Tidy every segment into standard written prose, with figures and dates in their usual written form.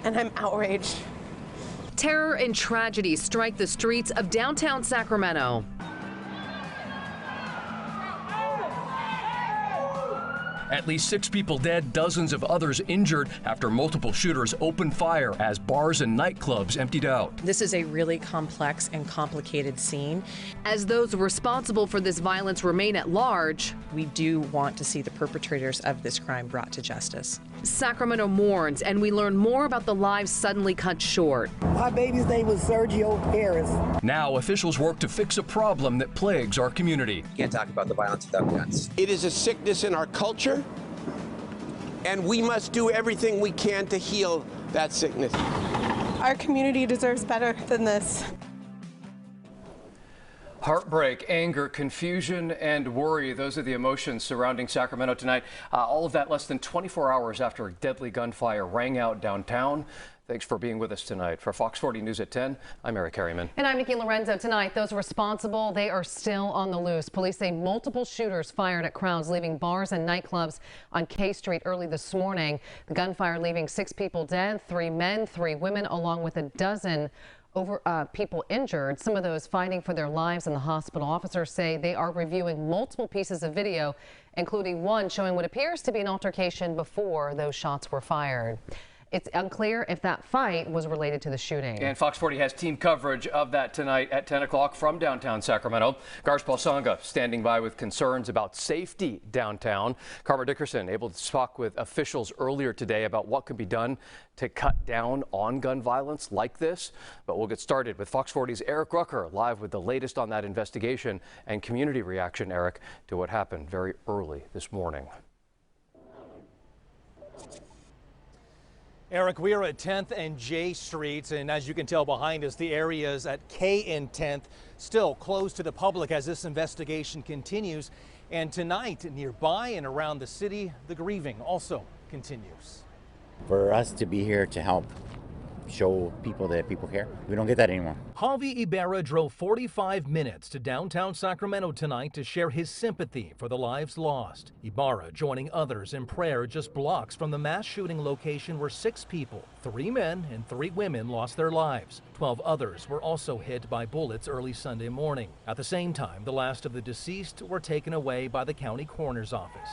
and I'm outraged. Terror and tragedy strike the streets of downtown Sacramento. At least 6 people dead, dozens of others injured after multiple shooters opened fire as bars and nightclubs emptied out. This is a really complex and complicated scene. As those responsible for this violence remain at large, We do want to see the perpetrators of this crime brought to justice. Sacramento mourns, and we learn more about the lives suddenly cut short. My baby's name was Sergio Harris. Now officials work to fix a problem that plagues our community. Can't talk about the violence without guns. It is a sickness in our culture, and we must do everything we can to heal that sickness. Our community deserves better than this. Heartbreak, anger, confusion, and worry. Those are the emotions surrounding Sacramento tonight. All of that less than 24 hours after a deadly gunfire rang out downtown. Thanks for being with us tonight. For Fox 40 News at 10, I'm Eric Harriman. And I'm Nikki Lorenzo. Tonight, those responsible, they are still on the loose. Police say multiple shooters fired at crowds leaving bars and nightclubs on K Street early this morning. The gunfire leaving 6 people dead, 3 men, 3 women, along with a dozen people injured, some of those fighting for their lives in the hospital. Officers say they are reviewing multiple pieces of video, including one showing what appears to be an altercation before those shots were fired. It's unclear if that fight was related to the shooting. And Fox 40 has team coverage of that tonight at 10 o'clock from downtown Sacramento. Garsh Balsanga standing by with concerns about safety downtown. Carmer Dickerson able to talk with officials earlier today about what could be done to cut down on gun violence like this. But we'll get started with Fox 40's Eric Rucker live with the latest on that investigation and community reaction, Eric, to what happened very early this morning. Eric, we are at 10th and J Streets, and as you can tell behind us, the areas at K and 10th still closed to the public as this investigation continues. And tonight, nearby and around the city, the grieving also continues. For us to be here to help show people that people care, we don't get that anymore. Javi Ibarra drove 45 minutes to downtown Sacramento tonight to share his sympathy for the lives lost. Ibarra joining others in prayer just blocks from the mass shooting location where 6 people, 3 men and 3 women, lost their lives. 12 others were also hit by bullets early Sunday morning. At the same time, the last of the deceased were taken away by the county coroner's office.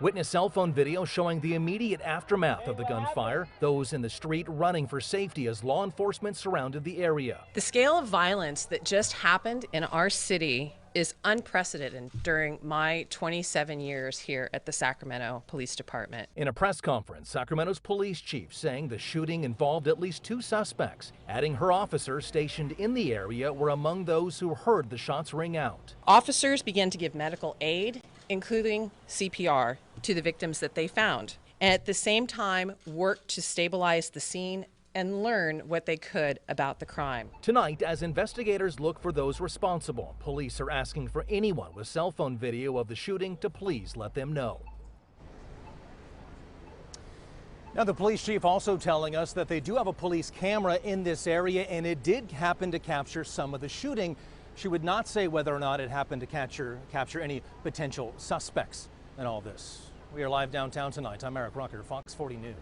Witness cell phone video showing the immediate aftermath of the gunfire, those in the street running for safety as law enforcement surrounded the area. The scale of violence that just happened in our city is unprecedented during my 27 years here at the Sacramento Police Department. In a press conference, Sacramento's police chief saying the shooting involved at least 2 suspects, adding her officers stationed in the area were among those who heard the shots ring out. Officers began to give medical aid, including CPR, to the victims that they found, and at the same time worked to stabilize the scene and learn what they could about the crime. Tonight, as investigators look for those responsible, police are asking for anyone with cell phone video of the shooting to please let them know. Now, the police chief also telling us that they do have a police camera in this area, and it did happen to capture some of the shooting. She would not say whether or not it happened to capture any potential suspects in all this. We are live downtown tonight. I'm Eric Rucker, Fox 40 News.